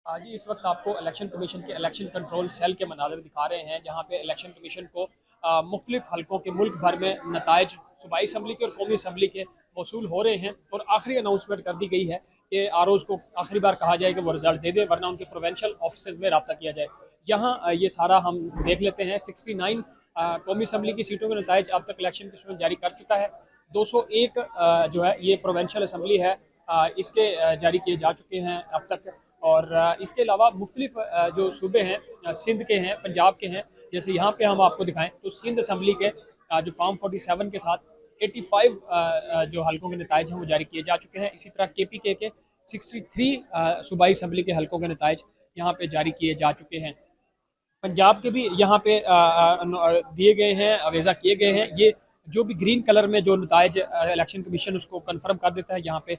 जी, इस वक्त आपको इलेक्शन कमीशन के इलेक्शन कंट्रोल सेल के मनाज़र दिखा रहे हैं, जहाँ पे इलेक्शन कमीशन को मुख्तलिफ हलकों के मुल्क भर में नताइज सूबाई असम्बली के और कौमी असम्बली के मौसूल हो रहे हैं। और आखिरी अनाउंसमेंट कर दी गई है कि आरओज़ को आखिरी बार कहा जाए कि वो रिजल्ट दे दे, वरना उनके प्रोवेंशल ऑफिस में रब्ता किया जाए। यहाँ ये सारा हम देख लेते हैं। 69 कौमी असम्बली की सीटों के नताइज अब तक इलेक्शन कमीशन जारी कर चुका है। 201 जो है ये प्रोवेंशल असम्बली है, इसके जारी किए जा चुके हैं अब तक। और इसके अलावा मुख्तलिफ जो सूबे हैं, सिंध के हैं, पंजाब के हैं। जैसे यहाँ पे हम आपको दिखाएं तो सिंध असम्बली के जो फॉर्म 47 के साथ 85 जो हलकों के नताइज हैं वो जारी किए जा चुके हैं। इसी तरह KPK के 63 सूबाई असम्बली के हलकों के नताइज यहाँ पे जारी किए जा चुके हैं। पंजाब के भी यहाँ पे दिए गए हैं, अवेज़ा किए गए हैं। ये जो भी ग्रीन कलर में जो नताइज इलेक्शन कमीशन उसको कंफर्म कर देता है, यहाँ पे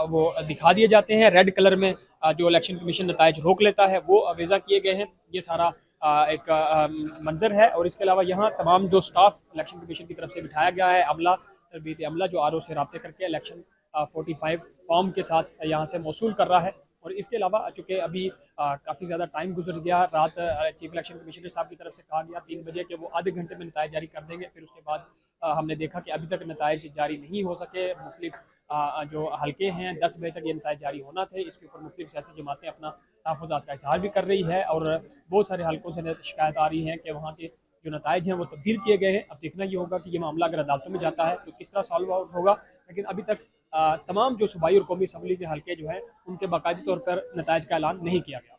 वो दिखा दिए जाते हैं। रेड कलर में जो इलेक्शन कमीशन नताइज रोक लेता है वो अवेज़ा किए गए हैं। ये सारा एक मंजर है। और इसके अलावा यहाँ तमाम जो स्टाफ इलेक्शन कमीशन की तरफ से बिठाया गया है, अमला, तरबीती अमला, जो RO से रब्ते करके इलेक्शन 45 फॉर्म के साथ यहाँ से मौसूल कर रहा है। और इसके अलावा चूँकि अभी काफ़ी ज़्यादा टाइम गुजर गया, रात चीफ इलेक्शन कमिश्नर साहब की तरफ से कहा गया 3 बजे कि वो आधे घंटे में नताइज जारी कर देंगे। फिर उसके बाद हमने देखा कि अभी तक नताइज जारी नहीं हो सके। मुख्तलिफ जो हल्के हैं 10 बजे तक ये नताइज जारी होना थे। इसके ऊपर मुख्तलिफ सियासी जमातें अपना तहफ़्फ़ुज़ात का इज़हार भी कर रही है। और बहुत सारे हल्कों से शिकायत आ रही है कि वहाँ के जो नताइज हैं वो तब्दील किए गए हैं। अब देखना ये होगा कि ये मामला अगर अदालतों में जाता है तो किस तरह सॉल्व आउट होगा। लेकिन अभी तक तमाम जो सूबाई और कौमी असम्बली के हल्के जो हैं उनके बाकायदा तौर पर नताइज का ऐलान नहीं किया गया।